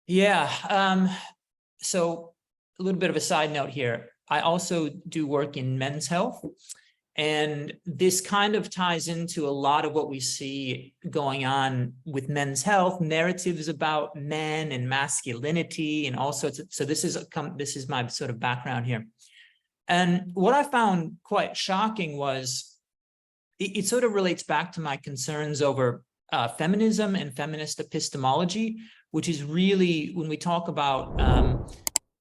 Yeah. So a little bit of a side note here. I also do work in men's health, and this kind of ties into a lot of what we see going on with men's health, narratives about men and masculinity and all sorts of, so this is my sort of background here. And what I found quite shocking was it sort of relates back to my concerns over feminism and feminist epistemology, which is really, when we talk about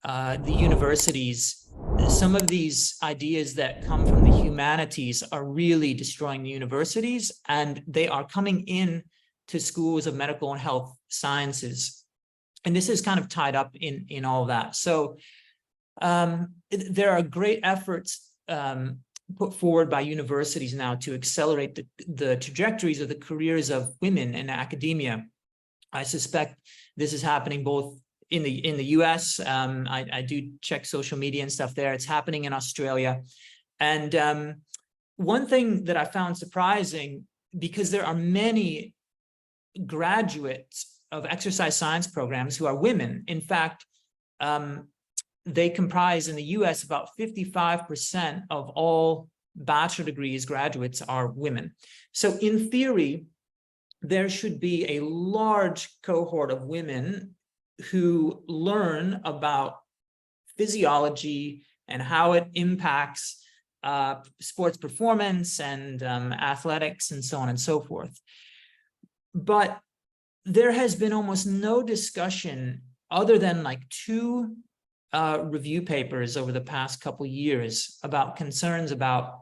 the universities, some of these ideas that come from the humanities are really destroying the universities, and they are coming in to schools of medical and health sciences. And this is kind of tied up in all of that. So there are great efforts put forward by universities now to accelerate the trajectories of the careers of women in academia. I suspect this is happening both in the US. I do check social media and stuff there. It's happening in Australia. And one thing that I found surprising, because there are many graduates of exercise science programs who are women. In fact, they comprise in the US about 55% of all bachelor degrees graduates are women. So in theory, there should be a large cohort of women who learn about physiology and how it impacts sports performance and athletics and so on and so forth. But there has been almost no discussion other than like two review papers over the past couple years about concerns about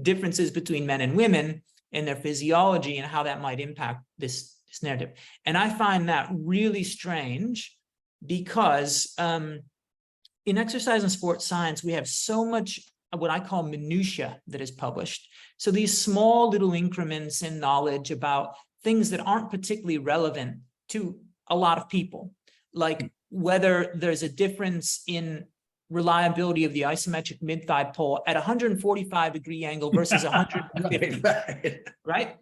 differences between men and women and their physiology and how that might impact this narrative. And I find that really strange because in exercise and sports science, we have so much what I call minutia that is published. So these small little increments in knowledge about things that aren't particularly relevant to a lot of people, like whether there's a difference in reliability of the isometric mid-thigh pull at 145-degree angle versus 150, right?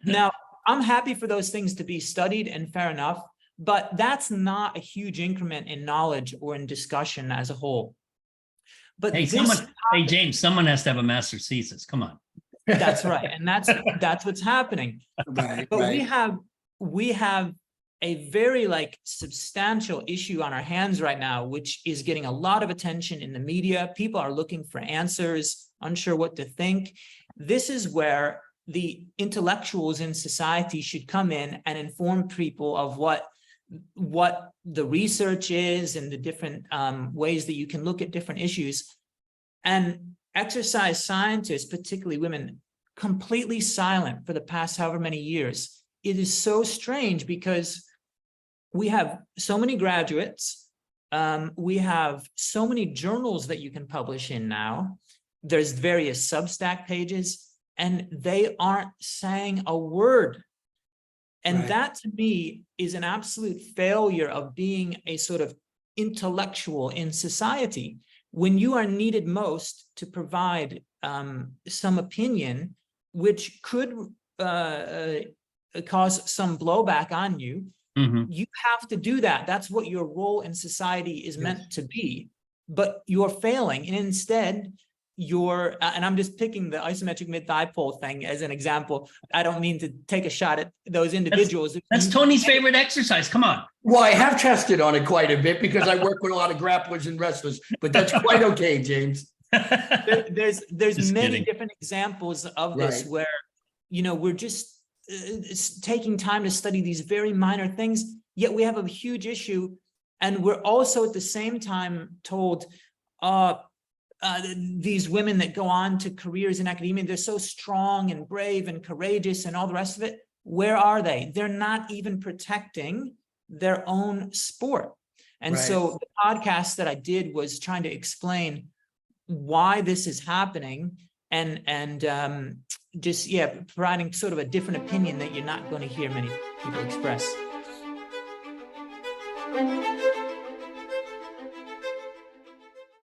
Now, I'm happy for those things to be studied, and fair enough, but that's not a huge increment in knowledge or in discussion as a whole. But hey, James, someone has to have a master's thesis. Come on. That's right, and that's what's happening. Right, but right. we have a very substantial issue on our hands right now, which is getting a lot of attention in the media. People are looking for answers, unsure what to think. This is where the intellectuals in society should come in and inform people of what the research is and the different ways that you can look at different issues. And exercise scientists, particularly women, completely silent for the past however many years. It is so strange because we have so many graduates, we have so many journals that you can publish in now. There's various Substack pages, and they aren't saying a word. And Right. that to me is an absolute failure of being a sort of intellectual in society. When you are needed most to provide some opinion, which could cause some blowback on you, you have to do that. That's what your role in society is meant to be. But you're failing, and instead you're, and I'm just picking the isometric mid-thigh pull thing as an example. I don't mean to take a shot at those individuals. That's Tony's favorite exercise. Come on. Well, I have tested on it quite a bit because I work with a lot of grapplers and wrestlers, but that's quite okay, James. There's many different examples of this, Right. where, we're just taking time to study these very minor things, yet we have a huge issue. And we're also at the same time told, these women that go on to careers in academia, they're so strong and brave and courageous and all the rest of it. Where are they? They're not even protecting their own sport. And Right. so the podcast that I did was trying to explain why this is happening, and just providing sort of a different opinion that you're not going to hear many people express.